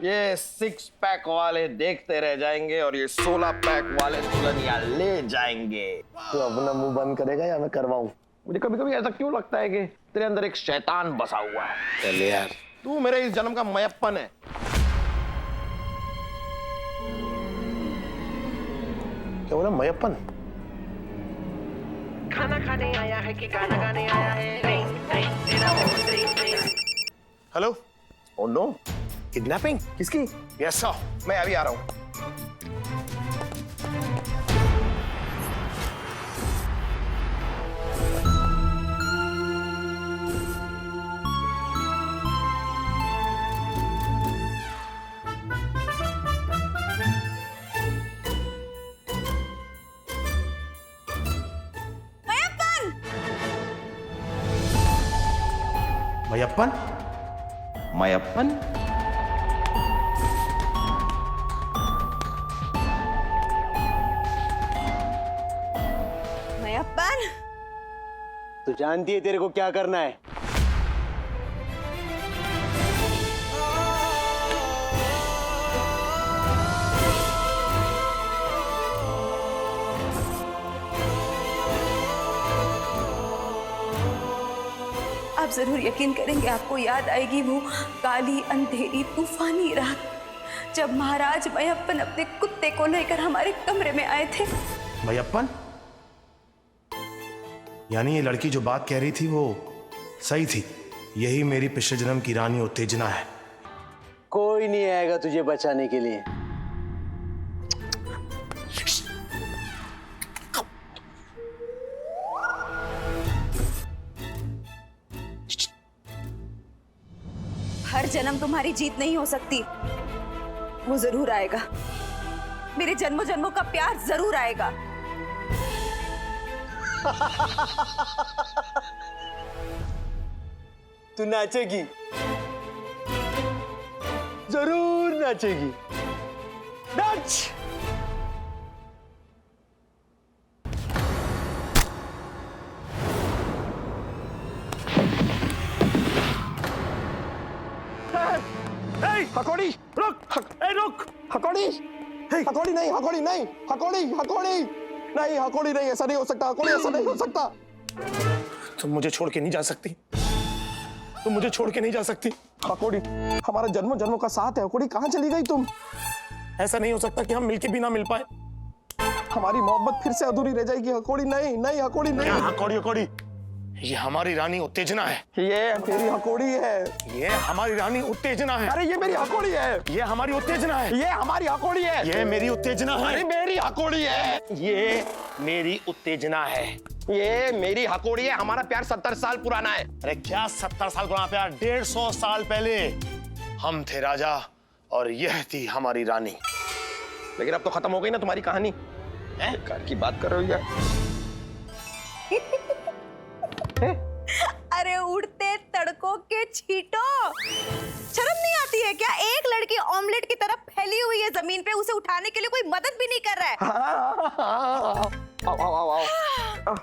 ये 6 पैक वाले देखते रह जाएंगे और ये 16 पैक वाले दुल्हनिया ले जाएंगे। तो अपना मुंह बंद करेगा या मैं करवाऊं? मुझे कभी कभी ऐसा क्यों लगता है कि तेरे अंदर एक शैतान बसा हुआ है। चल यार, तू मेरे इस जन्म का मयप्पन है। क्या बोला? मयप्पन? खाना खाने आया है कि गाना गाने आया है? हेलो। Oh no, kidnapping? किसकी? यस सर, मैं अभी आ रहा हूँ। मयप्पन? मयप्पन? मयप्पन, तू जानती है तेरे को क्या करना है? आप जरूर यकीन करेंगे, आपको याद आएगी वो काली अंधेरी तूफानी रात जब महाराज मयप्पन अपने कुत्ते को लेकर हमारे कमरे में आए थे। मयप्पन? यानी ये लड़की जो बात कह रही थी वो सही थी। यही मेरी पिछले जन्म की रानी उत्तेजना है। कोई नहीं आएगा तुझे बचाने के लिए। हर जन्म तुम्हारी जीत नहीं हो सकती। वो जरूर आएगा, मेरे जन्मों जन्मों का प्यार जरूर आएगा। तू नाचेगी, जरूर नाचेगी। नाच। हकोड़ी रुक, रुक। हकोड़ी, हकोड़ी नहीं, हकोड़ी नहीं, हकोड़ी, हकोड़ी नहीं, हकोड़ी नहीं, ऐसा नहीं हो सकता। हकोड़ी, ऐसा नहीं हो सकता। तुम मुझे छोड़ के नहीं जा सकती। तुम मुझे छोड़ के नहीं जा सकती। हकोड़ी, हमारा जन्मों जन्मों का साथ है। हकोड़ी, कहाँ चली गई तुम? ऐसा नहीं हो सकता कि हम मिलके भी ना मिल पाए। हमारी मोहब्बत फिर से अधूरी रह जाएगी। हकोड़ी नहीं, नहीं, हकोड़ी नहीं। हकोड़ी हकोड़ी, ये हमारी रानी उत्तेजना है। ये मेरी हकोड़ी है। ये हमारी रानी उत्तेजना है। अरे ये मेरी हकोड़ी है। ये हमारी उत्तेजना है। ये हमारी हकोड़ी है। ये मेरी उत्तेजना है। अरे मेरी हकोड़ी है। ये मेरी उत्तेजना है। ये मेरी हकोड़ी है। हमारा प्यार 70 साल पुराना है। अरे क्या 70 साल पुराना प्यार? 150 साल पहले हम थे राजा और यह थी हमारी रानी। लेकिन अब तो खत्म हो गई ना तुम्हारी कहानी। घर की बात कर रहे हो यार। अरे उड़ते तड़कों के छींटो, शर्म नहीं आती है क्या? एक लड़की ऑमलेट की तरफ फैली हुई है जमीन पे, उसे उठाने के लिए कोई मदद भी नहीं कर रहा है। आओ, आओ, आओ, आओ।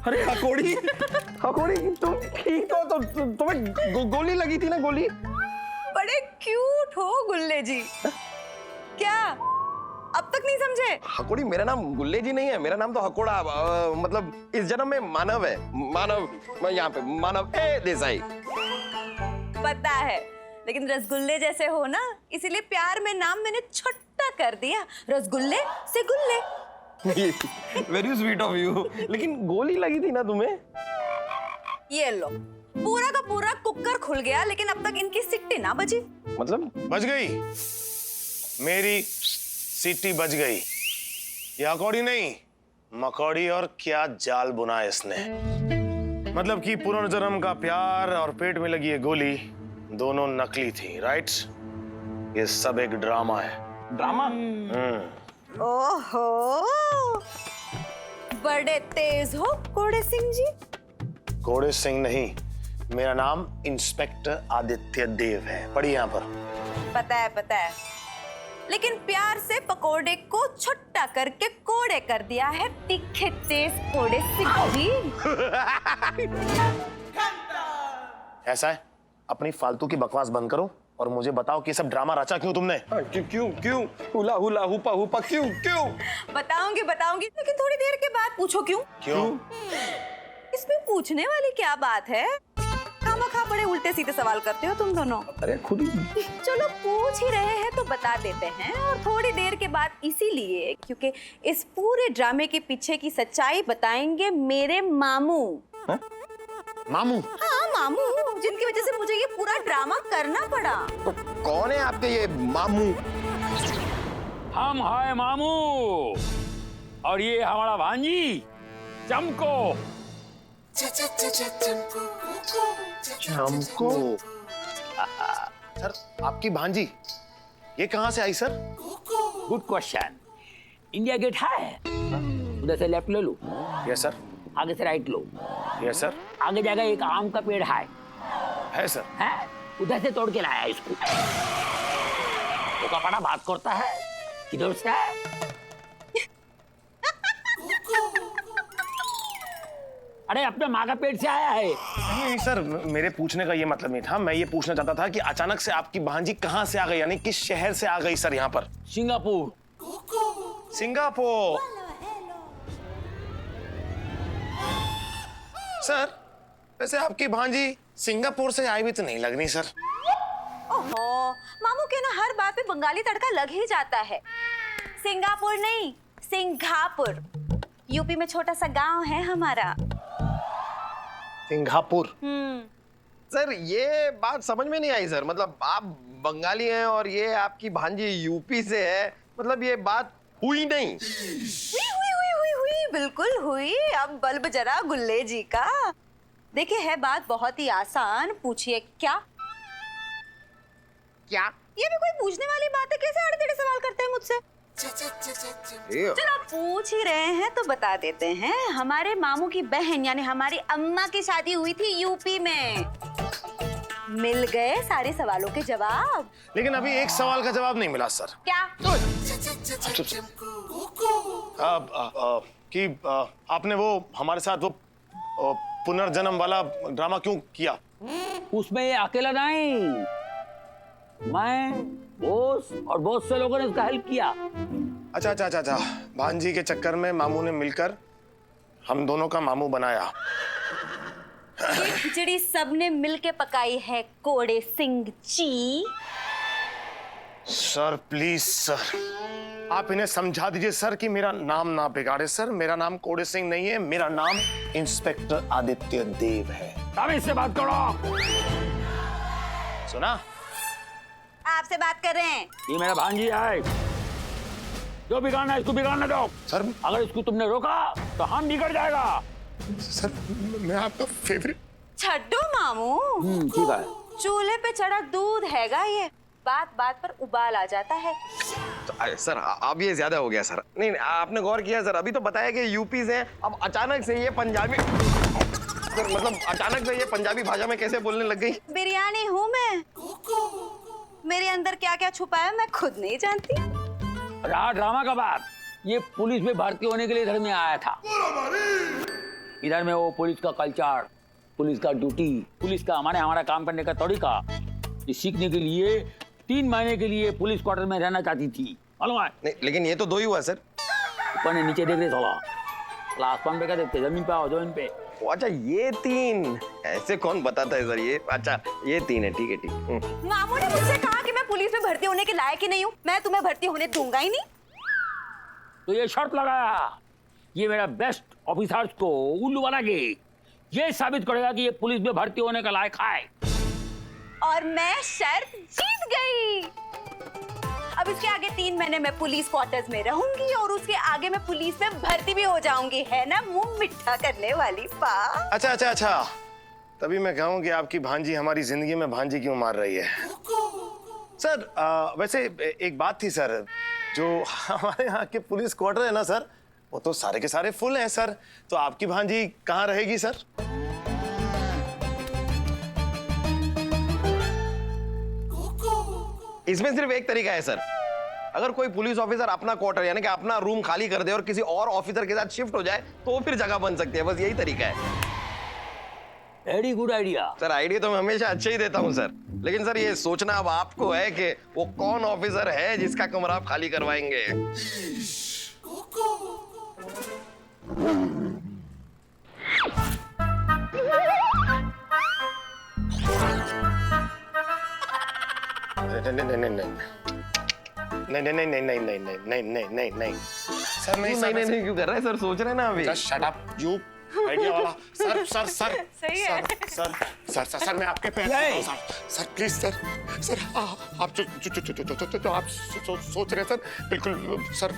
अरे हकोड़ी, हकोड़ी तुम ठीक हो? तो तुम्हें गोली लगी थी ना? गोली। बड़े क्यूट हो गुल्ले जी। क्या अब तक नहीं समझे? हकोड़ी मेरा नाम गुल्ले जी नहीं है, मेरा नाम तो हकोड़ा मतलब इस जन्म में मानव है। मानव, मैं यहाँ पे मानव ए देसाई। पता है, लेकिन रसगुल्ले जैसे हो ना, इसीलिए प्यार में नाम मैंने छोटा कर दिया, रसगुल्ले से गुल्ले। Very sweet of you. लेकिन गोली लगी थी ना तुम्हें? ये लो, पूरा का पूरा कुकर खुल गया, लेकिन अब तक इनकी सिट्टी ना बजी। मतलब? बज गई, मेरी सीटी बज गई। ये हकोड़ी नहीं, मकोड़ी। और क्या जाल बुना इसने। मतलब कि पुनर्जन्म का प्यार और पेट में लगी ये गोली दोनों नकली थी, राइट? ये सब एक ड्रामा है। ड्रामा? ओहो, बड़े तेज हो कोड़े सिंह जी। कोड़े सिंह नहीं, मेरा नाम इंस्पेक्टर आदित्य देव है। पढ़िए यहाँ पर। पता है, पता है, लेकिन प्यार से पकोड़े को छोटा करके कोड़े कर दिया है तीखे तेज कोड़े सिंह जी। ऐसा है, अपनी फालतू की बकवास बंद करो और मुझे बताओ कि ये सब ड्रामा रचा क्यों तुमने? क्यों क्यों क्यों? हुला हुला हुपा हुपा क्यों क्यों? बताऊंगी बताऊंगी, लेकिन थोड़ी देर के बाद पूछो क्यों? क्यों? इसमें पूछने वाली क्या बात है? खामखा बड़े उल्टे सीधे सवाल करते हो तुम दोनों। अरे खुद ही। चलो पूछ ही रहे हैं तो बता देते हैं, और थोड़ी देर के बाद इसीलिए क्योंकि इस पूरे ड्रामे के पीछे की सच्चाई बताएंगे मेरे मामू। मामू? हाँ मामू, जिनकी वजह से मुझे ये पूरा ड्रामा करना पड़ा। तो कौन है आपके ये मामू? हम है मामू और ये हमारा भांजी चमको। हमको सर, आपकी भांजी ये कहां से आई sir? Good question. India gate है, उधर से लेफ्ट ले लो, यस सर। आगे से राइट लो, यस सर। आगे जाकर एक आम का पेड़ है सर। है, उधर से तोड़ के लाया इसको। तो कपड़ा बात करता है, किधर से है? अरे अपने माँ का पेट से आया है। नहीं सर, मेरे पूछने का ये मतलब नहीं था। मैं ये पूछना चाहता था कि अचानक से आपकी भांजी कहां से आ गई, यानी किस शहर से आ गई सर यहाँ पर? सिंगापुर। सिंगापुर। सर वैसे आपकी भांजी सिंगापुर से आई भी तो नहीं लग रही सर। ओहो, मामू के ना हर बात पे बंगाली तड़का लग ही जाता है। सिंगापुर नहीं, सिंघापुर। यूपी में छोटा सा गांव है हमारा। सिंगापुर। सर ये बात समझ में नहीं आई सर। मतलब आप बंगाली हैं और ये आपकी भांजी यूपी से है, मतलब ये बात हुई नहीं। हुई, बिल्कुल हुई। अब बल्ब जरा गुल्ले जी का। देखिए है बात बहुत ही आसान, पूछिए क्या? क्या? ये भी कोई पूछने वाली बात है? कैसे आड़े-टेढ़े सवाल करते हैं मुझसे? चलो पूछ ही रहे हैं तो बता देते हैं। हमारे मामू की बहन यानी हमारी अम्मा की शादी हुई थी यूपी में। मिल गए सारे सवालों के जवाब। लेकिन अभी एक सवाल का जवाब नहीं मिला सर। क्या? कि आपने वो हमारे साथ वो पुनर्जन्म वाला ड्रामा क्यों किया? उसमें ये अकेला नहीं, मैं बॉस और बहुत से लोगों ने उसका हेल्प किया। अच्छा। भांजी के चक्कर में मामू ने मिलकर हम दोनों का मामू बनाया। ये खिचड़ी सबने मिलके पकाई है कोड़े Singh ji. Sir please sir, आप इन्हें समझा दीजिए सर कि मेरा नाम ना बिगाड़े सर। मेरा नाम कोड़े सिंह नहीं है, मेरा नाम इंस्पेक्टर आदित्य देव है। अब इससे बात करो। सुना? आपसे बात कर रहे हैं। ये मेरा भांजी है, जो बिगाड़ना है इसको बिगाड़ने दो। सर अगर इसको तुमने रोका तो हम बिगड़ जाएगा। सर मैं आपका फेवरेट। छड्डो मामू, ठीक है। चूल्हे पे चढ़ा दूध हैगा ये, बात बात पर उबाल आ जाता है। तो सर अब ये ज्यादा हो गया सर। नहीं आपने गौर किया सर? अभी तो बताया कि यूपी से, अब अचानक से ये पंजाबी सर, मतलब अचानक से ये पंजाबी भाषा में कैसे बोलने लग गई? बिरयानी हूँ मैं। मेरे अंदर क्या क्या छुपा है मैं खुद नहीं जानती। रहा ड्रामा का बात, ये पुलिस में भर्ती होने के लिए इधर में आया था। इधर में वो पुलिस का कल्चर, पुलिस का ड्यूटी, पुलिस का हमारा काम करने का तरीका ये सीखने के लिए 3 महीने के लिए पुलिस क्वार्टर में रहना चाहती थी, मालूम है? नहीं लेकिन ये तो 2 ही हुआ सर। ऊपर ने नीचे देख रहे थोड़ा आसमान पे क्या देखते, जमीन पे आओ, जमीन पे। अच्छा ये 3 ऐसे कौन बताता है सर? ये अच्छा ये 3 है, ठीक है ठीक। मामू ने मुझसे कहा कि मैं पुलिस में भर्ती होने के लायक ही नहीं हूँ, मैं तुम्हें भर्ती होने दूंगा ही नहीं। तो ये शर्त लगाया, ये मेरा बेस्ट ऑफिसर्स को उल्लू बना के ये साबित करेगा कि ये पुलिस में भर्ती होने का लायक है। और मैं शर्त जीत गई। अब इसके आगे 3 महीने मैं पुलिस क्वार्टर्स में रहूंगी और उसके आगे मैं पुलिस में भर्ती भी हो जाऊंगी। है ना मुंह मिठा करने वाली बात? अच्छा। तभी मैं कहूँ कि आपकी भांजी हमारी जिंदगी में भांजी क्यों मार रही है। सर वैसे एक बात थी सर, जो हमारे यहाँ के पुलिस क्वार्टर है ना सर, वो तो सारे के सारे फुल हैं सर। तो आपकी भांजी कहाँ रहेगी सर? इसमें सिर्फ एक तरीका है सर। अगर कोई पुलिस ऑफिसर अपना क्वार्टर यानी कि अपना रूम खाली कर दे और किसी और ऑफिसर के साथ शिफ्ट हो जाए तो फिर जगह बन सकती है। बस यही तरीका है। Very good idea. Sir idea तो मैं हमेशा अच्छे ही देता हूँ सर, लेकिन सर ये सोचना अब आपको है कि वो कौन ऑफिसर है जिसका कमरा आप खाली करवाएंगे। नहीं नहीं नहीं नहीं नहीं नहीं नहीं नहीं नहीं नहीं नहीं सर नहीं नहीं नहीं नहीं क्यों कर रहे हैं सर, सोच रहे हैं ना अभी। Just shut up you idea वाला। सर सर सर सही है। सर सर सर सर मैं आपके पैर नहीं। पड़ता हूं, sir sir please sir sir आप जो आप सोच रहे हैं सर बिल्कुल सर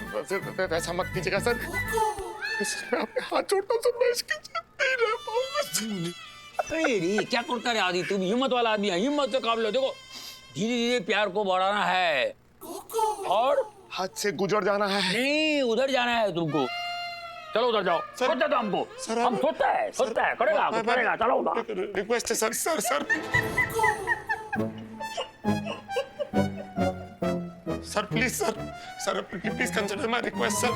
वैसा मत कीजिएगा सर। मैं आपके हाथ जोड़ता हूं सर, मैं इसके साथ नहीं रह पाऊंगा। अरे रे क्या करता रे आदि, तुम हिम्मत वाला आदमी है, हिम्मत से काम लो। देखो धीरे धीरे प्यार को बढ़ाना है और हाथ से गुजर जाना है। नहीं उधर जाना है तुमको। चलो उधर जाओ। सोचते तो हमको सर, हम सोचता है करेगा कुछ करेगा। चलो उधर। रिक्वेस्ट है sir sir sir sir please sir please consider my request sir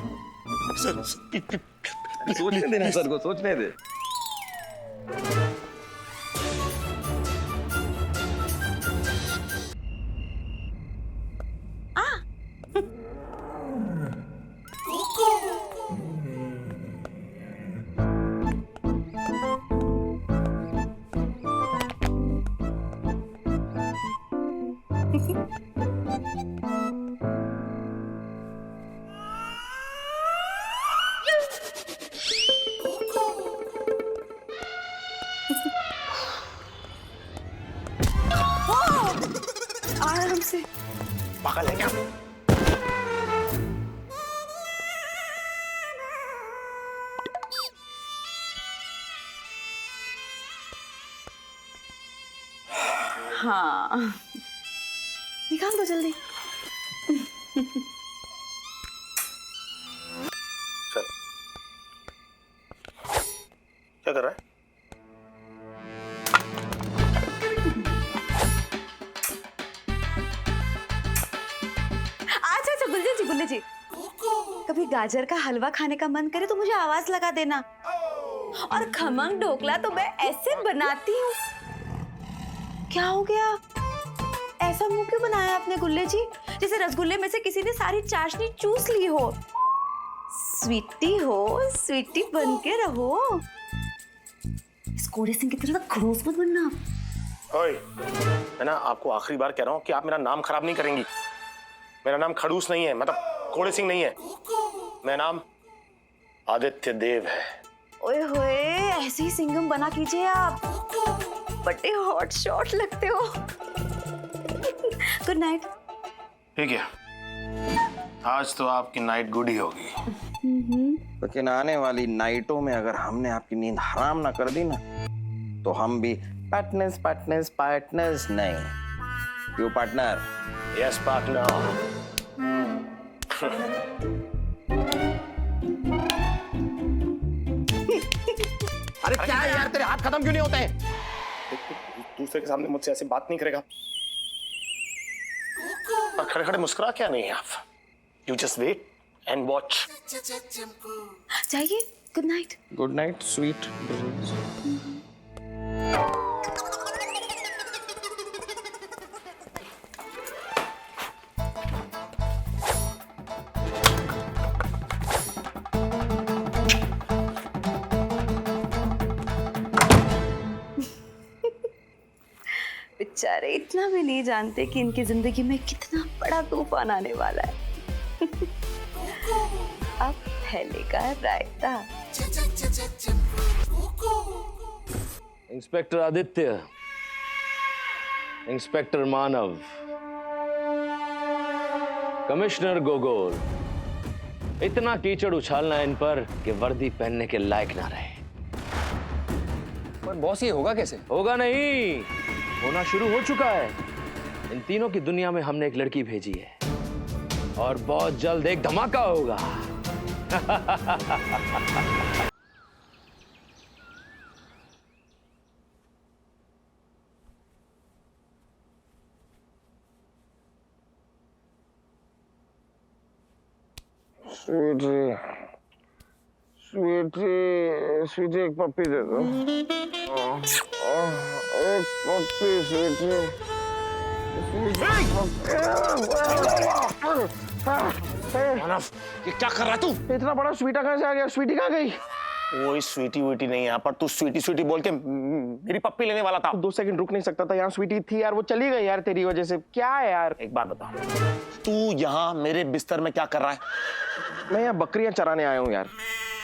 सोचने देना सर को, सोचने दे। आराम से। पागल है क्या? हाँ निकाल दो जल्दी। चल क्या कर रहा है? अच्छा गुल्ले जी कभी गाजर का हलवा खाने का मन करे तो मुझे आवाज लगा देना। और खमंग ढोकला तो मैं ऐसे बनाती हूँ। क्या हो गया, ऐसा मुंह क्यों बनाया आपने गुल्ले जी, जैसे रसगुल्ले में से किसी ने सारी चाशनी चूस ली हो। स्वीटी हो, स्वीटी बन के रहो। इस कोड़े सिंह की तरह खड़ूस मत बनना आप। ओए, मैं ना आपको आखिरी बार कह रहा हूँ कि आप मेरा नाम खराब नहीं करेंगी। मेरा नाम खड़ूस नहीं है, मतलब कोड़े सिंह नहीं है। मेरा नाम आदित्य देव है। ओए होए, ऐसे ही सिंगम बना कीजिए आप, बड़े हॉट शॉट लगते हो। Good night. ठीक है, आज तो आपकी नाइट गुड ही होगी। लेकिन आने वाली नाइटों में अगर हमने आपकी नींद हराम ना कर दी ना, तो हम भी पार्टनर्स नहीं। You partner? Yes partner. अरे क्या है यार, तेरे हाथ खत्म क्यों नहीं होते हैं? दूसरे के सामने मुझसे ऐसी बात नहीं करेगा। और खड़े खड़े मुस्कुरा क्या नहीं है आप? You just wait and watch. जाइए, good night. Good night sweet. बेचारे इतना भी नहीं जानते कि इनकी जिंदगी में कितना बड़ा तूफान आने वाला है। अब फैलेगा रायता। इंस्पेक्टर आदित्य, इंस्पेक्टर मानव, कमिश्नर गोगोल, इतना कीचड़ उछालना इन पर कि वर्दी पहनने के लायक ना रहे। पर बॉस ये होगा कैसे? होगा नहीं, होना शुरू हो चुका है। इन तीनों की दुनिया में हमने एक लड़की भेजी है और बहुत जल्द एक धमाका होगा। स्वीटी स्वीटी एक पप्पी दे दो। एक पप्पी स्वीटी। मानव, ये क्या कर रहा है तू? इतना बड़ा स्वीटा कहाँ से आ गया? स्वीटी कहाँ गई? कोई स्वीटी वीटी नहीं यहाँ पर। तू स्वीटी स्वीटी बोल के मेरी पप्पी लेने वाला था। 2 सेकंड रुक नहीं सकता था? यहाँ स्वीटी थी यार, वो चली गई यार तेरी वजह से। क्या है यार? एक बात बता, तू यहाँ मेरे बिस्तर में क्या कर रहा है? मैं यहाँ बकरियां चराने आया हूँ यार।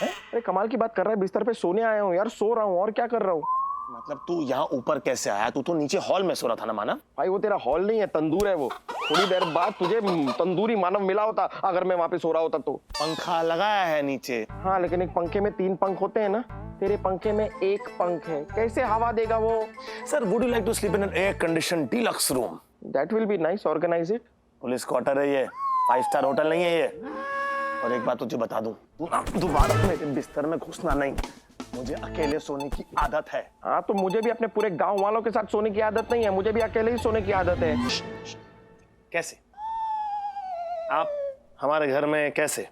अरे कमाल की बात कर रहा है, बिस्तर पे सोने आया हूँ यार, सो रहा हूँ और क्या कर रहा हूँ। मतलब तू यहाँ ऊपर कैसे आया? तू तो नीचे हॉल में सो रहा था ना मानव। भाई वो तेरा हॉल नहीं है, तंदूर है वो। थोड़ी देर बाद तुझे तंदूरी मानव मिला होता अगर मैं वहां पे सो रहा होता तो। पंखा लगाया है नीचे। हाँ लेकिन एक पंखे में 3 पंख होते हैं ना, तेरे पंखे में 1 पंख है, कैसे हवा देगा वो? Sir, would you like to sleep in an air condition deluxe room? That will be nice, organize it. Police quarter है ये, 5 स्टार होटल नहीं है ये। और एक बात तुझे बता दूं, तू ना दोबारा मेरे बिस्तर में घुसना नहीं। मुझे अकेले सोने की आदत है। हाँ तो मुझे भी अपने पूरे गांव वालों के साथ सोने की आदत नहीं है, मुझे भी अकेले ही सोने की आदत है। कैसे? आप हमारे घर में कैसे?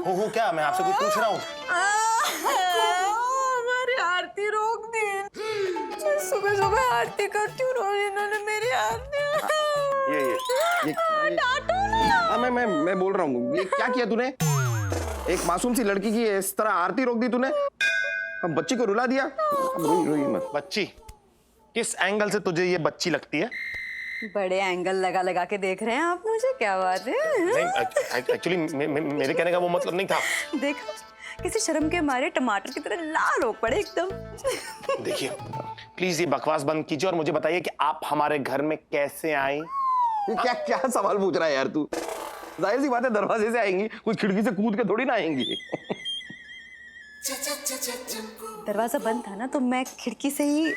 हो क्या? मैं आपसे कुछ पूछ रहा हूँ। हमारी आरती रोक दी। मैं सुबह सुबह आरती करती हूँ, रोज इन्होंने मेरी आरती। ये डांटो ना। हाँ मैं बोल रहा हूँ, ये क्या किया तूने? एक मासूम सी लड़की की इस तरह आरती रोक दी तूने? हम बच्ची को रुला दिया। रोई मत। बच्ची? किस एंगल से तुझे ये बच्ची लगती है? बड़े एंगल लगा लगा के देख रहे हैं आप मुझे, क्या बात है? नहीं, एक्चुअली मेरे कहने का वो मतलब नहीं था। देखा, किसी शर्म के मारे टमाटर की तरह लाल हो पड़े एकदम। देखिए, प्लीज ये बकवास बंद कीजिए और मुझे बताइए कि आप हमारे घर में कैसे आई? ये क्या क्या सवाल पूछ रहा है यार तू? जाहिर सी बात है दरवाजे से आएंगी, कुछ खिड़की से कूद के थोड़ी ना आएंगी। दरवाजा बंद था ना तो मैं खिड़की से ही।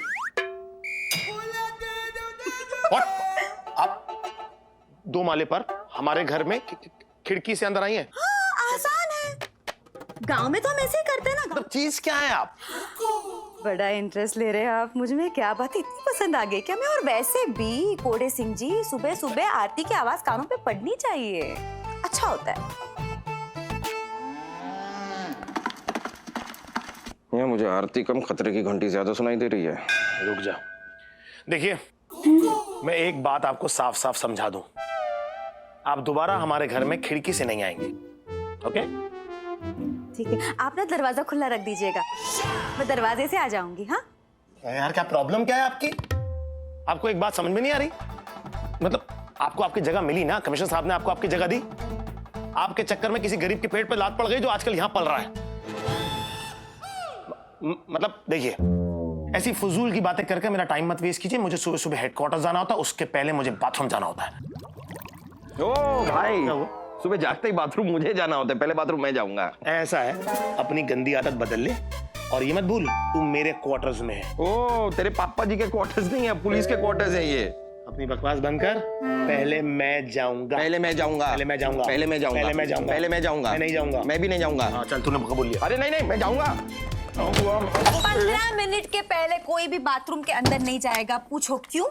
What? आप 2 माले पर हमारे घर में खिड़की से अंदर आई हैं? हाँ, आसान है। गांव में तो हम ऐसे ही करते हैं ना। मतलब चीज क्या है आप? बड़ा इंटरेस्ट ले रहे हैं आप मुझ में, क्या बात है, इतनी पसंद आ गई क्या मैं? और वैसे भी कोड़े सिंह जी, सुबह सुबह आरती की आवाज कानों पे पड़नी चाहिए, अच्छा होता है। ये मुझे आरती कम खतरे की घंटी ज्यादा सुनाई दे रही है। रुक जा। देखिए, मैं एक बात आपको साफ साफ समझा दूं, आप दोबारा हमारे घर में खिड़की से नहीं आएंगे, ओके? ठीक है, आप ना दरवाजा खुला रख दीजिएगा, मैं दरवाजे से आ जाऊंगी। हाँ यार, क्या प्रॉब्लम क्या है आपकी? आपको एक बात समझ में नहीं आ रही? मतलब आपको आपकी जगह मिली ना, कमिश्नर साहब ने आपको आपकी जगह दी। आपके चक्कर में किसी गरीब के पेट पे लात पड़ गई जो आजकल यहां पल रहा है। मतलब देखिए, ऐसी फजूल की बातें करके मेरा टाइम मत वेस्ट कीजिए। मुझे सुबह सुबह हेडक्वार्टर जाना होता है, उसके पहले मुझे बाथरूम जाना होता है। ओ भाई, सुबह जागते ही बाथरूम मुझे जाना होता है, पहले बाथरूम मैं जाऊंगा। ऐसा है, अपनी गंदी आदत बदल ले और ये मत भूल तू मेरे क्वार्टर्स में है। ओ, तेरे पापा जी के क्वार्टर्स नहीं है, पुलिस के क्वार्टर्स है ये। अपनी बकवास बंद कर। पहले मैं जाऊंगा। पहले मैं जाऊंगा। पहले मैं जाऊंगा। पहले मैं जाऊंगा। पहले मैं जाऊंगा। पहले मैं जाऊंगा। मैं नहीं जाऊंगा। मैं भी नहीं जाऊंगा। हाँ चल, तूने कबूल लिया। अरे नहीं मैं जाऊंगा। 15 मिनट के पहले कोई भी बाथरूम के अंदर नहीं जाएगा। पूछो क्यों?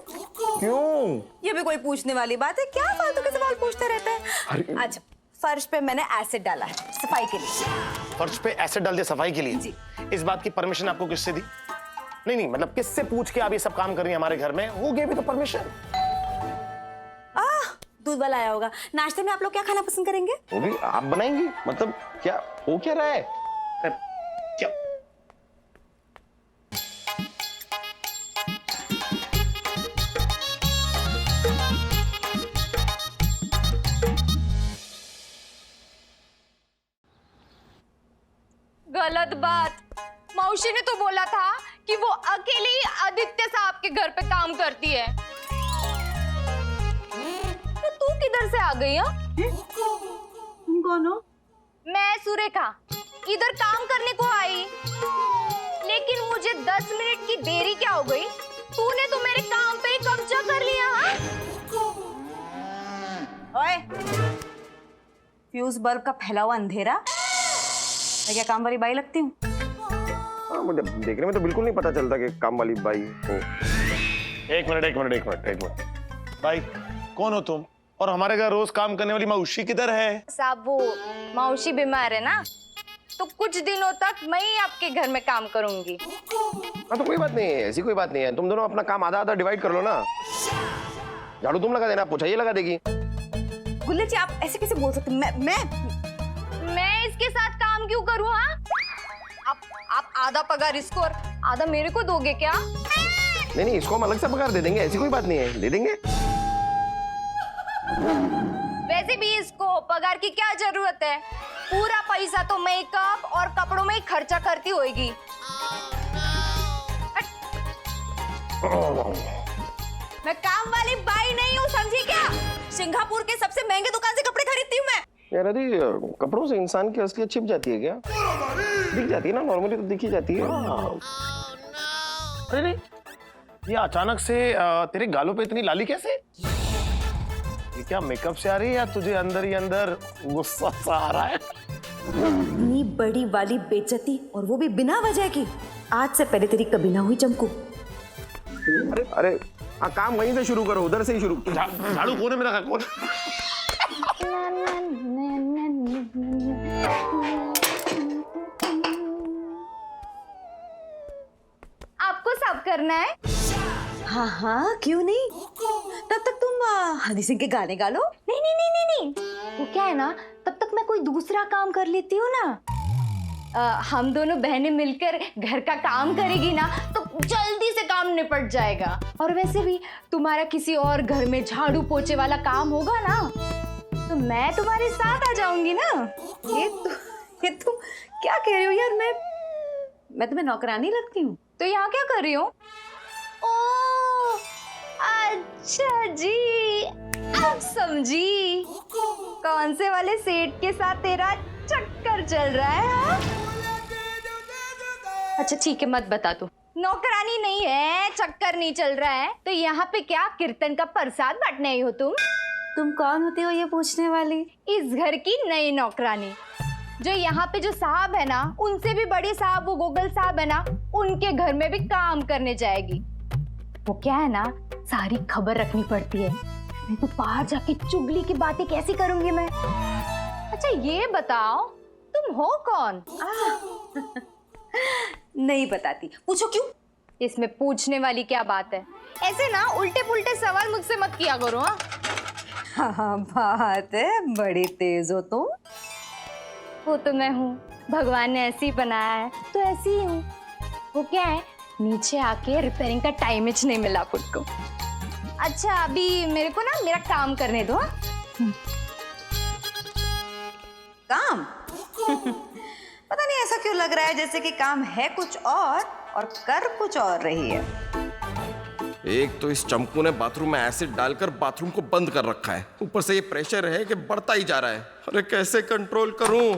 क्यों? ये भी कोई पूछने वाली बात है क्या? फालतू के सवाल पूछते रहते हैं। अच्छा, फर्श पे मैंने एसिड डाला है सफाई के लिए। फर्श पे एसिड डाल दिया सफाई के लिए? जी। इस बात की परमिशन आपको किससे दी? नहीं, मतलब किससे पूछ के आप ये सब काम कर रही हैं हमारे घर में? Who gave you the permission? दूध वाला आया होगा। नाश्ते में आप लोग क्या खाना पसंद करेंगे? वो भी आप बनाएंगी? मतलब क्या हो क्या रहा है? क्या? गलत बात। मौसी ने तो बोला था कि वो अकेले ही आदित्य साहब के घर पे काम करती है। तो तू किधर से आ गई? कौन हो? मैं सुरेखा, इधर काम करने को आई, लेकिन मुझे 10 मिनट की देरी क्या हो गई? तूने तो मेरे काम पे ही कब्जा कर लिया। ओए, फ्यूज बल्ब का फैला हुआ अंधेरा, मैं क्या काम वाली बाई लगती हूँ? हाँ, मुझे देखने में तो बिल्कुल नहीं पता चलता कि काम वाली बाई हो। एक मिनट। भाई, कौन हो तुम? और हमारे घर रोज काम करने वाली मौसी किधर है? साहब वो मौसी बीमार है ना, तो कुछ दिनों तक मैं ही आपके घर में काम करूंगी। हाँ तो कोई बात नहीं है, ऐसी कोई बात नहीं है। तुम दोनों अपना काम आधा आधा डिवाइड कर लो ना। झाड़ू तुम लगा देना, पोछा ये लगा देगी। गुल्ले जी आप ऐसे कैसे बोल सकते? मैं इसके साथ काम क्यों करूं? हाँ, आप आधा पगार इसको और आधा मेरे को दोगे क्या? नहीं, इसको हम अलग से पगार दे देंगे, ऐसी कोई बात नहीं है, दे देंगे। वैसे भी इसको पगार की क्या जरूरत है? पूरा पैसा तो मेकअप और कपड़ों में ही खर्चा करती होगी। मैं काम वाली बाई नहीं हूँ, समझी क्या? सिंगापुर के सबसे महंगे दुकान से कपड़े खरीदती हूँ मैं। यार यदि कपड़ों से इंसान की असलियत छिप जाती है क्या? दिख जाती है ना, नॉर्मली तो दिख ही जाती है। अरे ये अचानक से तेरे गालों पे इतनी लाली कैसे? ये क्या मेकअप से आ रही है या तुझे अंदर ही अंदर गुस्सा सा आ रहा है? इतनी बड़ी वाली बेइज्जती और वो भी बिना वजह की, आज से पहले तेरी कभी ना हुई चमकू। अरे काम वहीं से शुरू करो, उधर से ही शुरू। झाड़ू कोने में रखा, कौन? आपको सब करना है? हाँ हाँ क्यों नहीं, तब तक तुम हनी सिंह के गाने गा लो। नहीं, वो क्या है ना, तब तक मैं कोई दूसरा काम कर लेती हूँ ना। हम दोनों बहनें मिलकर घर का काम करेगी ना, तो जल्दी से काम निपट जाएगा। और वैसे भी तुम्हारा किसी और घर में झाड़ू पोछे वाला काम होगा ना, तो मैं तुम्हारे साथ आ जाऊंगी ना। ये तुम क्या कह रही हो यार? मैं तुम्हें नौकरानी लगती हूँ? तो यहाँ क्या कर रही हो? ओह अच्छा जी, अब समझी कौन से वाले सेठ के साथ तेरा चक्कर चल रहा है। हाँ? अच्छा ठीक है, मत बता तू। नौकरानी नहीं है, चक्कर नहीं चल रहा है, तो यहाँ पे क्या कीर्तन का प्रसाद बांटने आई हो तुम कौन होती हो ये पूछने वाली? इस घर की नई नौकरानी। जो यहाँ पे जो साहब है ना, उनसे भी बड़ी साहब वो गोगल साहब है ना, उनके घर में भी काम करने जाएगी। वो क्या है ना, सारी खबर रखनी पड़ती है, नहीं तो बाहर जाके चुगली की बातें कैसी करूंगी मैं। अच्छा ये बताओ, तुम हो कौन? नहीं बताती। पूछो क्यों? इसमें पूछने वाली क्या बात है? ऐसे ना उल्टे पुल्टे सवाल मुझसे मत किया करो। हाँ बात है, बड़ी तेज हो तुम। वो तो मैं हूँ, भगवान ने ऐसे ही बनाया है तो ऐसी ही हूँ। वो क्या है, नीचे आके रिपेयरिंग का टाइम ही नहीं मिला खुद को। अच्छा अभी मेरे को ना मेरा काम करने दो। काम? पता नहीं ऐसा क्यों लग रहा है जैसे कि काम है कुछ और कर कुछ और रही है। एक तो इस चंपू ने बाथरूम में एसिड डालकर बाथरूम को बंद कर रखा है, ऊपर से ये प्रेशर है कि बढ़ता ही जा रहा है। अरे कैसे कंट्रोल करूं?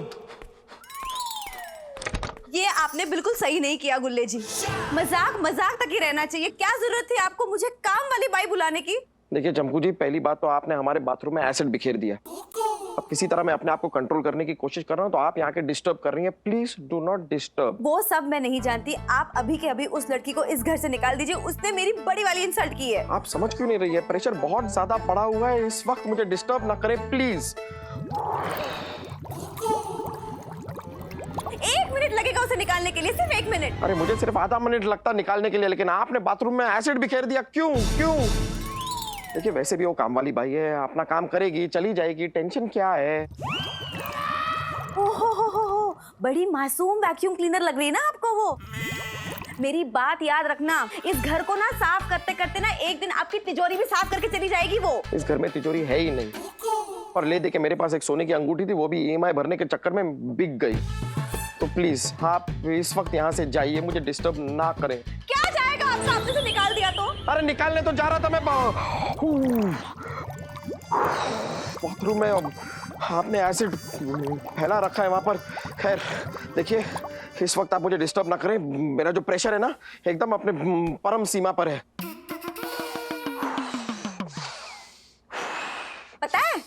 ये आपने बिल्कुल सही नहीं किया गुल्ले जी। मजाक तक ही रहना चाहिए। क्या जरूरत थी आपको मुझे काम वाली बाई बुलाने की? देखिए चंपू जी, पहली बात तो आपने हमारे बाथरूम में एसिड बिखेर दिया। अब किसी तरह मैं अपने आप को कंट्रोल करने की कोशिश कर रहा हूं, तो आप यहाँ के डिस्टर्ब कर रही हैं। Please do not disturb. वो सब मैं नहीं जानती। आप अभी के अभी उस लड़की को इस घर से निकाल दीजिए। उसने मेरी बड़ी वाली इंसल्ट की है। आप समझ क्यों नहीं रही है? प्रेशर बहुत ज्यादा पड़ा हुआ है इस वक्त, मुझे डिस्टर्ब ना करें प्लीज। 1 मिनट लगेगा उसे निकालने के लिए, सिर्फ 1 मिनट। अरे मुझे सिर्फ आधा मिनट लगता निकालने के लिए, लेकिन आपने बाथरूम में एसिड बिखेर दिया। क्यों? देखिए वैसे भी वो काम वाली बाई है, अपना काम करेगी चली जाएगी, टेंशन क्या है? हो, बड़ी मासूम वैक्यूम क्लीनर लग रही है ना आपको वो। मेरी बात याद रखना, इस घर को ना साफ करते करते ना एक दिन आपकी तिजोरी भी साफ करके चली जाएगी वो। इस घर में तिजोरी है ही नहीं, और ले दे के मेरे पास एक सोने की अंगूठी थी, वो भी EMI भरने के चक्कर में बिक गई। तो प्लीज आप इस वक्त यहाँ से जाइए, मुझे डिस्टर्ब ना करें। क्या जाएगा? आप सामने से निकाल दिया तो? अरे निकालने तो जा रहा था मैं। बाथरूम में आपने एसिड फैला रखा है वहां पर। खैर देखिए, इस वक्त आप मुझे डिस्टर्ब ना करें। मेरा जो प्रेशर है ना, एकदम अपने परम सीमा पर है। पता है,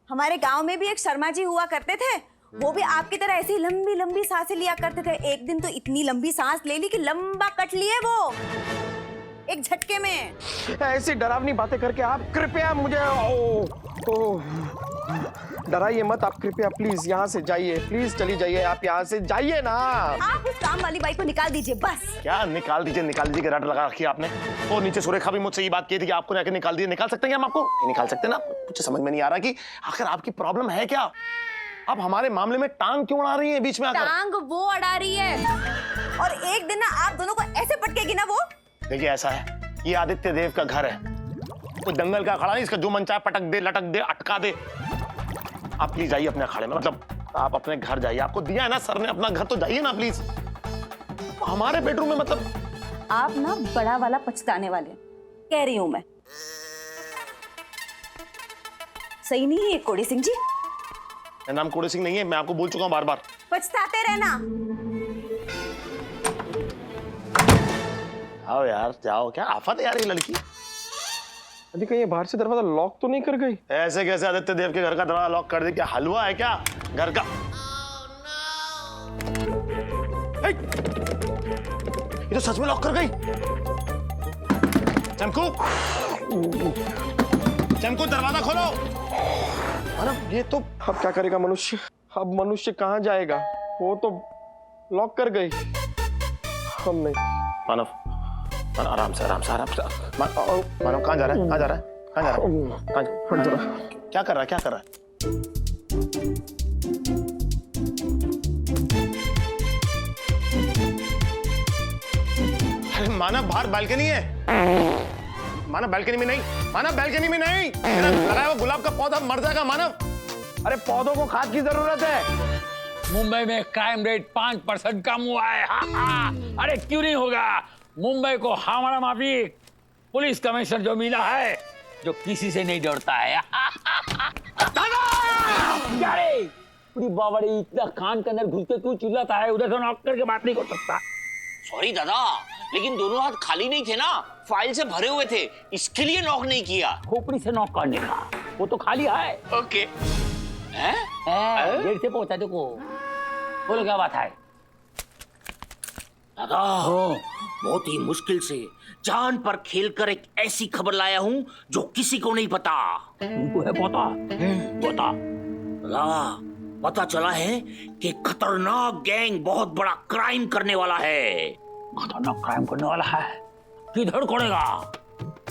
हमारे गांव में भी एक शर्मा जी हुआ करते थे। वो भी आपकी तरह ऐसी लंबी लंबी सांसें लिया करते थे। एक दिन तो इतनी लंबी सांस ले ली कि लंबा कट लिए वो। एक झटके में। ऐसी डरावनी बातें करके आप कृपया मुझे डराइए मत। आप कृपया प्लीज यहाँ से जाइए, प्लीज चली जाइए, आप यहाँ से जाइए ना। आप उस काम वाली बाई को निकाल दीजिए बस। क्या निकाल दीजिए के रट लगा रखी है आपने। और नीचे सुरेखा भी मुझसे ये बात की थी कि आपको जाके निकाल दिए। निकाल सकते हैं हम आपको? नहीं निकाल सकते ना। मुझे समझ में नहीं आ रहा कि आखिर आपकी प्रॉब्लम है क्या। आप हमारे मामले में टांग क्यों अड़ा रही है बीच में आकर? टांग वो अड़ा रही है और एक दिन ना आप दोनों को ऐसे पटकेगी ना वो। देखिए ऐसा है, ये आदित्य देव का घर है, कोई दंगल का अखाड़ा नहीं। इसका जो मन चाहे पटक दे, लटक दे, अटका दे। आप प्लीज जाइए अपने अखाड़े में, मतलब आप अपने घर जाइए। आपको दिया है ना सर ने अपना घर, तो जाइए ना प्लीज। हमारे बेडरूम में मतलब आप ना बड़ा वाला पछताने वाले कह रही हूं मैं। सही नहीं है ये कोड़ी सिंह जी। मेरा नाम कोड़ी सिंह नहीं है, मैं आपको बोल चुका हूं बार बार। पछताते रहना। आओ यार जाओ, क्या आफत है यार ये लड़की। अभी कहीं बाहर से दरवाजा लॉक तो नहीं कर गई? ऐसे कैसे आदित्य देव के घर का दरवाजा लॉक कर दे? क्या हलवा है क्या घर का? ये तो सच में लॉक कर गई। चमकू, चमकू दरवाजा खोलो। मानव ये तो अब क्या करेगा मनुष्य? अब मनुष्य कहाँ जाएगा? वो तो लॉक कर गई। हम नहीं। मानव आराम से आराम से आराम से। मानव कहाँ जा रहा है? कहाँ जा रहा है? कहाँ जा रहा है? कहाँ जा रहा है? क्या कर रहा है? क्या कर रहा है? अरे मानव बाहर बालकनी है। मानव बालकनी में नहीं, मानव बालकनी में नहीं। लगाया हुआ गुलाब का पौधा मर जाएगा मानव। अरे पौधों को खाद की जरूरत है। मुंबई में क्राइम रेट 5% कम हुआ है। अरे क्यों नहीं होगा? मुंबई को हमारा माफिक पुलिस कमिश्नर जो मिला है, जो किसी से नहीं डरता है। क्या रे? पूरी बावड़ी इतना कान के अंदर घुस के क्यों चिल्लाता है? उधर से नॉक करके बात नहीं कर सकता। सॉरी दादा, लेकिन दोनों हाथ खाली नहीं थे ना, फाइल से भरे हुए थे, इसके लिए नॉक नहीं किया। खोपड़ी से नॉक करने का, वो तो खाली है। ओके। देर से पहुंचा देखो। बोलो क्या बात है? दादा बहुत ही मुश्किल से जान पर खेलकर एक ऐसी खबर लाया हूँ जो किसी को नहीं पता। तुमको है पता? पता दादा, पता चला है कि खतरनाक गैंग बहुत बड़ा क्राइम करने वाला है। खतरनाक क्राइम करने वाला है? किधर करेगा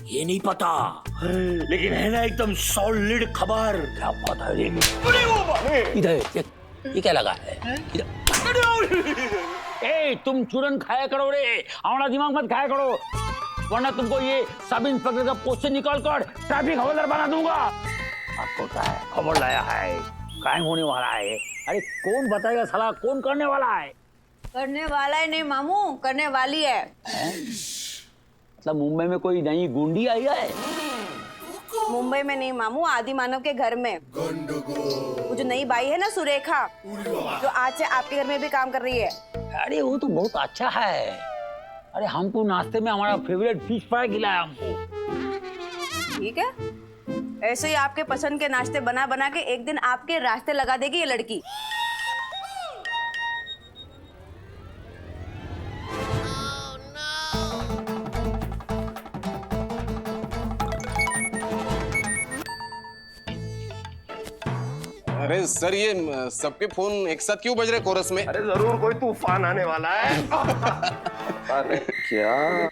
ये नहीं पता, लेकिन है ना एकदम सॉलिड खबर। क्या पता है? इधर ये क्या लगा है? ए तुम चूरन खाया करो रे, हमारा दिमाग मत खाया करो, वरना तुमको ये सब इंस्पेक्टर का पोस्ट से निकाल कर ट्रैफिक हवलदार बना दूंगा। आपको क्या है? खबर लाया है, क्राइम होने वाला है। अरे कौन बताएगा साला कौन करने वाला है? करने वाला है नहीं मामू, करने वाली है। मतलब मुंबई में कोई नई गुंडी आई है? मुंबई में नहीं मामू, आदि मानव के घर में। वो जो नई बाई है ना सुरेखा, जो आज से आपके घर में भी काम कर रही है। अरे वो तो बहुत अच्छा है। अरे हमको नाश्ते में हमारा फेवरेट फिश फ्राई खिलाया हमको। ठीक है, ऐसे ही आपके पसंद के नाश्ते बना बना के एक दिन आपके रास्ते लगा देगी ये लड़की। अरे सर ये सबके फोन एक साथ क्यों बज रहे कोरस में? अरे जरूर कोई तूफान आने वाला है। अरे क्या?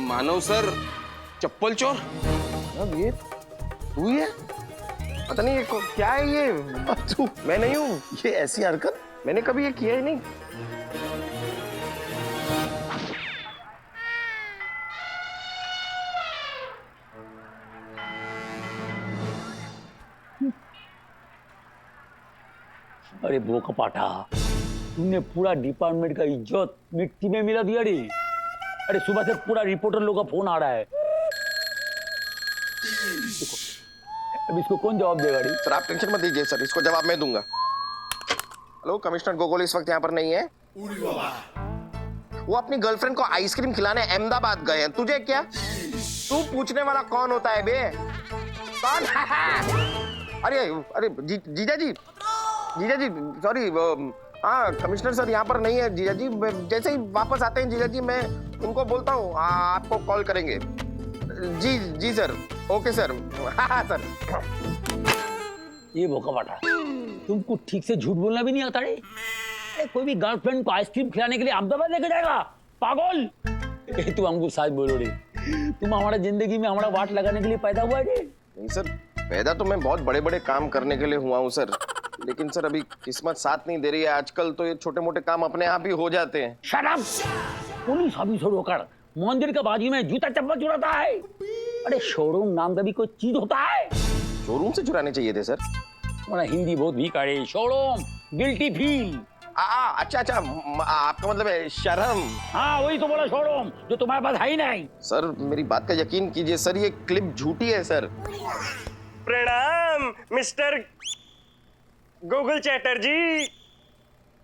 मानव सर चप्पल चोर। अब ये तू ही है? पता नहीं ये क्या है ये? तू? मैं नहीं हूँ। ये ऐसी हरकत मैंने कभी ये किया ही नहीं। अरे वो कपाटा, तुमने पूरा डिपार्टमेंट का इज्जत मिट्टी में मिला दिया रे। अरे सुबह से पूरा रिपोर्टर लोग का फोन आ रहा है। अब इसको कौन जवाब देगा रे? सर आप टेंशन मत दीजिए सर, इसको जवाब मैं दूंगा। हेलो, कमिश्नर गोगोल इस वक्त यहाँ पर नहीं है। वो अपनी गर्लफ्रेंड को आइसक्रीम खिलाने अहमदाबाद गए हैं। तुझे क्या? तू पूछने वाला कौन होता है बे? कौन? अरे अरे जीजा जी सॉरी, हाँ कमिश्नर सर यहाँ पर नहीं है जीजा जी। जैसे ही वापस आते हैं जीजा जी, मैं उनको बोलता हूँ आपको कॉल करेंगे। जी सर, ओके सर। हाँ सर। ये भोका बाटा, तुमको ठीक से झूठ बोलना भी नहीं आता रे। कोई भी गर्लफ्रेंड को आइसक्रीम खिलाने के लिए अहमदाबाद लेके जाएगा? पागल। तुम हमको सच बोलो रे, तुम हमारा जिंदगी में हमारा वाट लगाने के लिए पैदा हुआ है रे? नहीं सर, पैदा तो मैं बहुत बड़े बड़े काम करने के लिए हुआ हूँ सर, लेकिन सर अभी किस्मत साथ नहीं दे रही है। आजकल तो ये छोटे मोटे काम अपने आप ही हो जाते हैं। Shut up! पुलिस ऑफिसर होकर मंदिर के बाजू में जूता चप्पल चुराता है? अरे शोरूम नाम का भी कोई चीज होता है? शोरूम से चुराने चाहिए थे सर। हमारा हिंदी बहुत वीक है। Showroom, guilty feel. अच्छा, आपका मतलब है शर्म। हाँ वही तो बोला, शोरूम, जो तुम्हारे पास है ही नहीं। सर मेरी बात का यकीन कीजिए सर, ये क्लिप झूठी है सर। प्रणाम mister Google Chatterjee,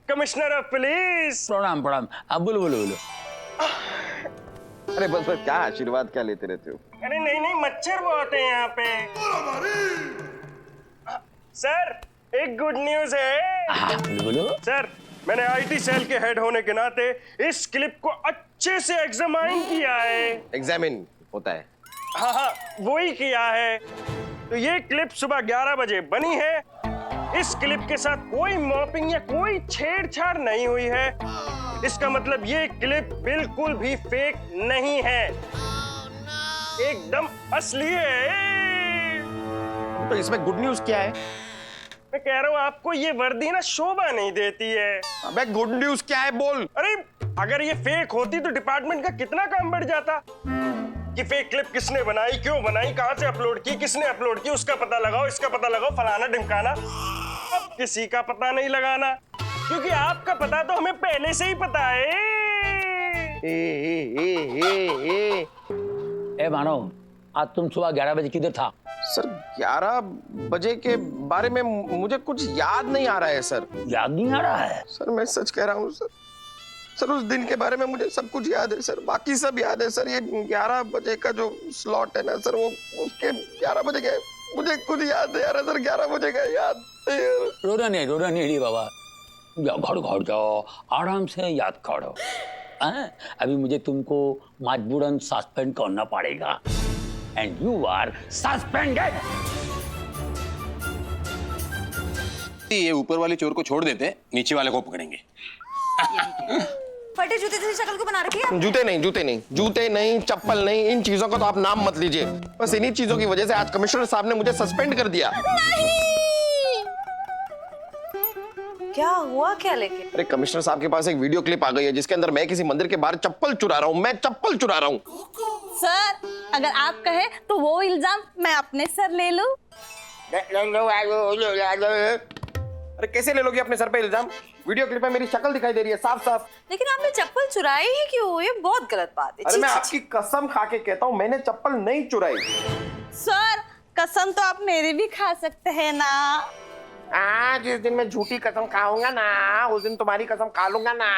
commissioner of police. प्रणाम प्रणाम। अब बोलो बोलो बोलो। अरे बस क्या आशीर्वाद क्या लेते रहते हो? अरे नहीं, मच्छर बहुत है यहाँ पे। सर एक गुड न्यूज है। बोलो। सर मैंने आईटी सेल के हेड होने के नाते इस क्लिप को अच्छे से एग्जामिन किया है। एग्जामिन होता है? हाँ वही किया है। तो ये क्लिप सुबह 11 बजे बनी है। इस क्लिप के साथ कोई मॉपिंग या कोई छेड़छाड़ नहीं हुई है। इसका मतलब ये क्लिप बिल्कुल भी फेक नहीं है, एकदम असली है। तो इसमें गुड न्यूज क्या है? मैं कह रहा हूँ आपको ये वर्दी ना शोभा नहीं देती है। अबे गुड न्यूज क्या है बोल। अरे अगर ये फेक होती तो डिपार्टमेंट का कितना काम बढ़ जाता। कि फेक क्लिप किसने बनाई, क्यों बनाई, कहां से अपलोड की, किसने अपलोड की, उसका पता लगाओ, इसका पता लगाओ, फलाना ढिमकाना। अब किसी का पता नहीं लगाना, क्योंकि आपका पता तो हमें पहले से ही पता है। ए मानो, आज तुम सुबह 11 बजे किधर था? सर 11 बजे के बारे में मुझे कुछ याद नहीं आ रहा है सर। याद नहीं आ रहा है? सर मैं सच कह रहा हूँ सर। सर उस दिन के बारे में मुझे सब कुछ याद है सर, बाकी सब याद है सर। ये 11 बजे का जो स्लॉट है ना सर, वो उसके 11 बजे का मुझे कुछ याद नहीं आ रहा सर। 11 बजे का याद रोना नहीं बाबा, घर जाओ, आराम से याद करो। अभी मुझे तुमको मजबूरन सस्पेंड करना पड़ेगा, एंड यू आर सस्पेंडेड। ये ऊपर वाले चोर को छोड़ देते हैं, नीचे वाले को पकड़ेंगे। फटे जूते जैसी शक्ल को बना रखी है। जूते नहीं, चप्पल नहीं, इन चीजों का तो आप नाम मत लीजिए। बस इन्हीं चीजों की वजह से आज कमिश्नर साहब ने मुझे सस्पेंड कर दिया। क्या हुआ क्या लेके? अरे कमिश्नर साहब के पास एक वीडियो क्लिप आ गई है जिसके अंदर मैं किसी मंदिर के बाहर चप्पल चुरा रहा हूँ। मैं चप्पल चुरा रहा हूँ। सर अगर आप कहे तो वो इल्जाम मैं अपने सर ले लूं। अरे कैसे ले लोगे अपने सर पे इल्जाम? वीडियो क्लिप में मेरी शक्ल दिखाई दे रही है साफ साफ। लेकिन आपने चप्पल चुराई ही क्यों? ये बहुत गलत बात है। अरे मैं आपकी कसम खा के कहता हूँ, मैंने चप्पल नहीं चुराई। सर कसम तो आप मेरी भी खा सकते हैं ना। जिस दिन मैं झूठी कसम खाऊंगा ना, उस दिन तुम्हारी कसम खा लूंगा ना।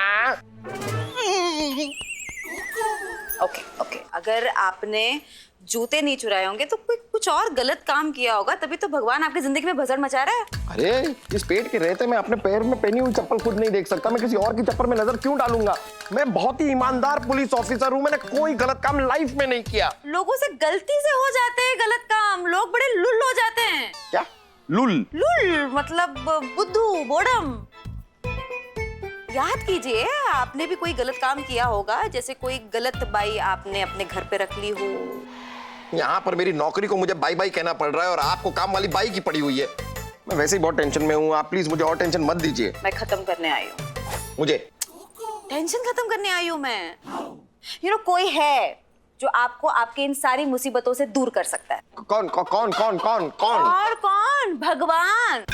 ओके, अगर आपने जूते नहीं चुराए होंगे तो कुछ और गलत काम किया होगा, तभी तो भगवान आपकी जिंदगी में भसड़ मचा रहा है। अरे इस पेट के रहते मैं अपने पैर में पहनी हुई चप्पल खुद नहीं देख सकता, मैं किसी और की चप्पल में नजर क्यों डालूंगा? मैं बहुत ही ईमानदार पुलिस ऑफिसर हूँ, मैंने कोई गलत काम लाइफ में नहीं किया। लोगों से गलती से हो जाते हैं गलत काम, लोग बड़े लुल हो जाते हैं। क्या लुल? मतलब बुद्धू, बोडम। याद कीजिए, आपने भी कोई गलत काम किया होगा, जैसे कोई गलत बाई आपने अपने घर पे रख ली हो। यहाँ पर मेरी नौकरी को मुझे बाई बाई कहना पड़ रहा है और आपको काम वाली बाई की पड़ी हुई है। मैं वैसे ही बहुत टेंशन में हूँ, आप प्लीज मुझे और टेंशन मत दीजिए। मैं खत्म करने आई हूँ। मुझे टेंशन खत्म करने आई हूँ मैं। कोई है जो आपको आपके इन सारी मुसीबतों से दूर कर सकता है। कौन? और कौन? भगवान।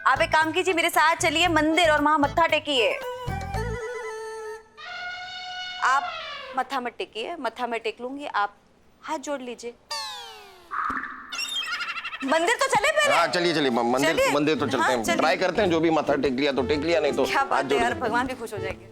आप एक काम कीजिए, मेरे साथ चलिए मंदिर और वहां मत्था टेकिए। आप मत्था मत टेकिए, मत्था मैं टेक लूंगी, आप हाथ जोड़ लीजिए। मंदिर तो चले पहले। हाँ चलिए चलिए मंदिर चलिए। मंदिर तो चलते हाँ, हैं, चलिए। ट्राई करते हैं, जो भी माथा टेक लिया तो टेक लिया, नहीं तो क्या हाथ बात है जोड़ यार, के। भगवान भी खुश हो जाएंगे।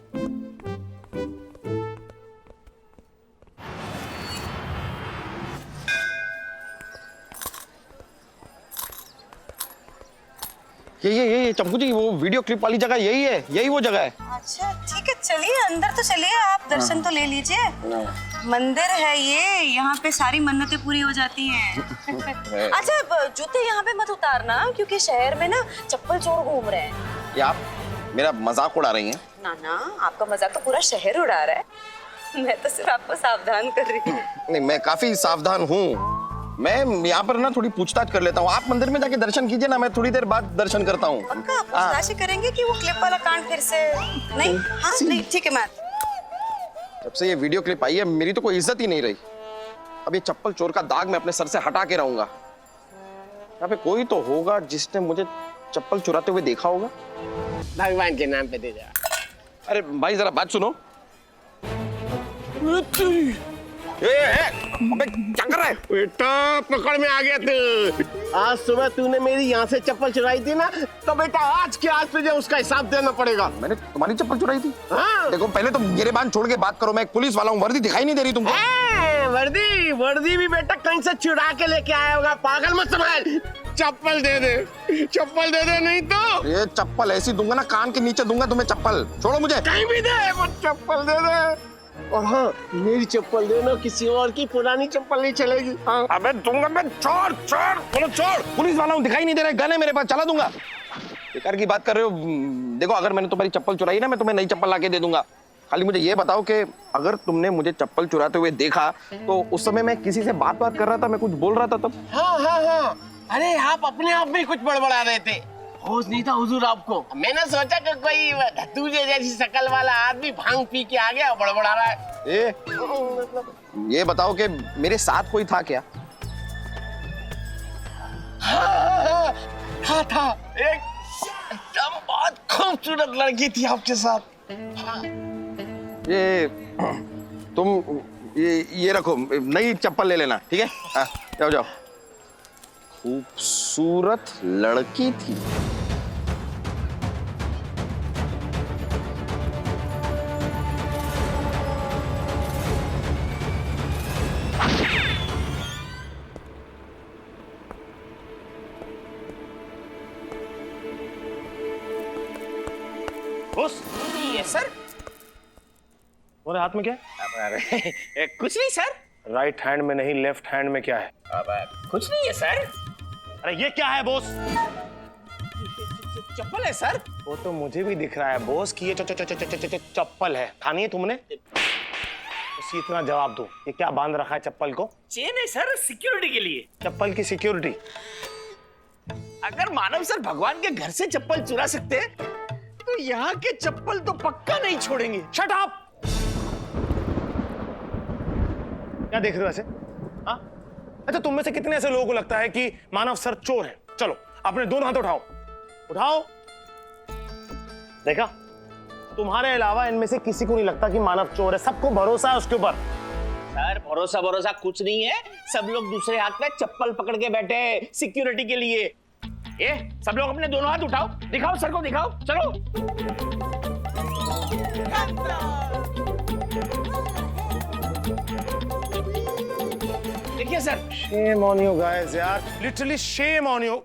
ये चंपू जी, वो वीडियो क्लिप वाली जगह यही है, यही वो जगह है। अच्छा ठीक है, चलिए अंदर तो चलिए, आप दर्शन तो ले लीजिए। मंदिर है ये, यहाँ पे सारी मन्नतें पूरी हो जाती हैं। अच्छा जूते यहाँ पे मत उतारना, क्योंकि शहर में ना चप्पल चोर घूम रहे हैं। क्या आप मेरा मजाक उड़ा रही हैं? ना ना, आपका मजाक तो पूरा शहर उड़ा रहा है। मैं तो सिर्फ आपको सावधान कर रही हूँ। नहीं, मैं काफी सावधान हूँ। मैं यहाँ पर ना थोड़ी पूछताछ कर लेता हूँ। आप मंदिर में जाके दर्शन कीजिए ना, मैं थोड़ी देर बाद दर्शन करता हूँ। पक्का पूछताछ ही करेंगे कि वो क्लिप वाला कांड फिर से नहीं? हाँ नहीं, ठीक है। मैं जब से ये वीडियो क्लिप आई है, मेरी तो कोई इज्जत ही नहीं रही। अब ये चप्पल चोर का दाग मैं अपने सर से हटा के रहूंगा। यहाँ पे कोई तो होगा जिसने मुझे चप्पल चुराते हुए देखा होगा। भगवान के नाम पे दे दे। अरे भाई जरा बात सुनो। अबे क्या कर रहा है? बेटा पकड़ में आ गया तू। आज सुबह तूने मेरी यहाँ से चप्पल चुराई थी ना, तो बेटा आज के आज तुझे उसका हिसाब देना पड़ेगा। मैंने तुम्हारी चप्पल चुराई थी? हाँ। देखो पहले तो गिरेबान छोड़ के बात करो, मैं एक पुलिस वाला हूँ, वर्दी दिखाई नहीं दे रही तुमको? वर्दी वर्दी भी बेटा कहीं से चुरा के लेके आया होगा, पागल मत समझ। चप्पल दे दे, चप्पल दे दे, नहीं तो ये चप्पल ऐसी दूंगा ना, कान के नीचे दूंगा तुम्हें चप्पल। छोड़ो मुझे। कहीं भी दे, वो चप्पल दे दे। और हाँ, मेरी चप्पल देना, किसी और की पुरानी चप्पल नहीं चलेगी। हाँ। अबे दूंगा मैं। छोड़ छोड़, बोलो छोड़। पुलिस वाला हूँ, दिखाई नहीं दे रहा है, गन है मेरे पास, चला दूंगा। बेकार की बात कर रहे हो। देखो अगर मैंने तुम्हारी चप्पल चुराई ना, मैं तुम्हें नई चप्पल लाके दे दूंगा। खाली मुझे ये बताओ कि अगर तुमने मुझे चप्पल चुराते हुए देखा, तो उस समय मैं किसी से बात कर रहा था, मैं कुछ बोल रहा था तब? हाँ हाँ हाँ, अरे आप अपने आप में कुछ बड़बड़ा रहे थे, होश नहीं था हुजूर आपको। मैंने सोचा कि कोई तुझे जैसी शकल वाला आदमी भांग पी के आ गया और बड़बड़ा रहा है। ये बताओ कि मेरे साथ कोई था क्या? हाँ था, एक एकदम बहुत खूबसूरत लड़की थी आपके साथ। हाँ। ये तुम ये रखो, नई चप्पल ले लेना, ठीक है? हाँ, जाओ जाओ। खूबसूरत लड़की थी। बॉस, ये सर। तुम्हारे हाथ में क्या है? कुछ नहीं सर। राइट हैंड में नहीं, लेफ्ट हैंड में क्या है? कुछ नहीं है सर। अरे ये क्या है बॉस? चप्पल है सर। वो तो मुझे भी दिख रहा है बॉस कि ये चप्पल है। खानी है तुमने? उसी इतना जवाब दो, ये क्या बांध रखा है चप्पल को? चेन है सर, सिक्योरिटी के लिए। चप्पल की सिक्योरिटी? अगर मानव सर भगवान के घर से चप्पल चुरा सकते हैं, तो यहाँ के चप्पल तो पक्का नहीं छोड़ेंगे। Shut up! क्या देख रहे हो ऐसे? हाँ? अच्छा, तुम में से कितने ऐसे लोगों को लगता है कि मानव सर चोर है? चलो अपने दोनों हाथ उठाओ, उठाओ। देखा, तुम्हारे अलावा इनमें से किसी को नहीं लगता कि मानव चोर है। सबको भरोसा है उसके ऊपर। सर भरोसा कुछ नहीं है, सब लोग दूसरे हाथ में चप्पल पकड़ के बैठे हैं सिक्योरिटी के लिए। ये सब लोग अपने दोनों हाथ उठाओ, दिखाओ सर को, दिखाओ। चलो। देखिए sir. Shame on you guys यार, लिटरली शेम ऑन यू।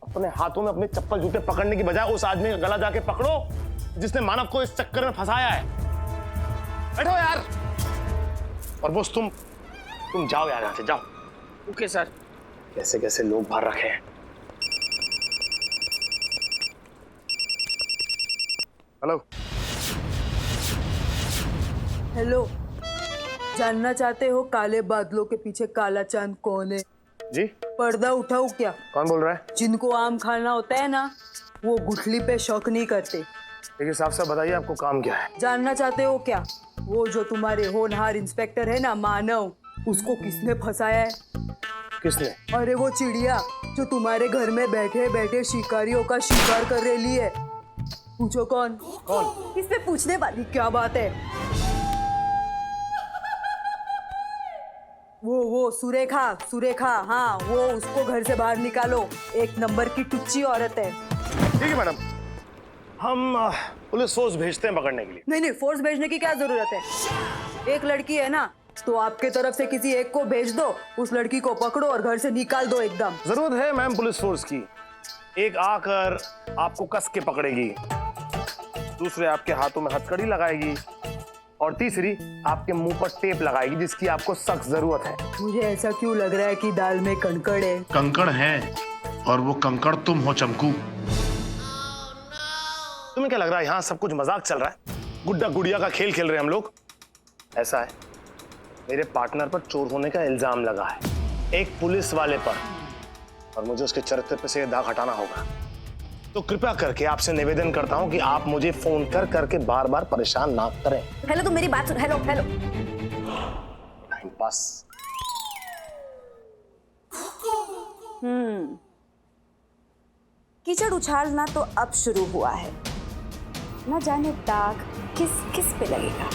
अपने हाथों में अपने चप्पल जूते पकड़ने की बजाय उस आदमी का गला जाके पकड़ो जिसने मानव को इस चक्कर में फंसाया है। बैठो यार। और बॉस तुम जाओ यार, यहाँ से जाओ। Okay sir. कैसे कैसे लोग बाहर रखे हैं। हेलो। हेलो, जानना चाहते हो काले बादलों के पीछे काला चांद कौन है? जी? पर्दा उठाऊं क्या? कौन बोल रहा है? जिनको आम खाना होता है ना, वो गुठली पे शक नहीं करते। देखिए साहब साहब, बताइए आपको काम क्या है? जानना चाहते हो क्या? वो जो तुम्हारे होनहार इंस्पेक्टर है ना मानव, उसको किसने फंसाया है? किसने? अरे वो चिड़िया जो तुम्हारे घर में बैठे बैठे शिकारियों का शिकार कर रही है। पूछो कौन? कौन? इसमें पूछने वाली क्या बात है? वो सुरेखा सुरेखा, हाँ वो, उसको घर से बाहर निकालो। एक नंबर की टुच्ची औरत है। ठीक है मैडम, हम पुलिस फोर्स भेजते हैं पकड़ने के लिए। नहीं, फोर्स भेजने की क्या जरूरत है? एक लड़की है ना, तो आपके तरफ से किसी एक को भेज दो, उस लड़की को पकड़ो और घर से निकाल दो एकदम। जरूरत है मैम पुलिस फोर्स की। एक आकर आपको कस के पकड़ेगी, दूसरे आपके हाथों में हथकड़ी लगाएगी, और तीसरी आपके मुंह पर टेप लगाएगी जिसकी आपको सख्त जरूरत है। मुझे ऐसा क्यों लग रहा है कि दाल में कंकड़ है? कंकड़ है, और वो कंकड़ तुम हो चमकू। तुम्हें क्या लग रहा है यहाँ सब कुछ मजाक चल रहा है? गुड्डा गुड़िया का खेल खेल रहे हैं हम लोग? ऐसा है, मेरे पार्टनर पर चोर होने का इल्जाम लगा है, एक पुलिस वाले पर, और मुझे उसके चरित्र पे से दाग हटाना होगा। तो कृपया करके आपसे निवेदन करता हूं कि आप मुझे फोन कर करके बार बार परेशान ना करें। हेलो, तो मेरी बात सुन। Hello hello. Time pass. कीचड़ उछालना तो अब शुरू हुआ है, न जाने दाग किस किस पे लगेगा।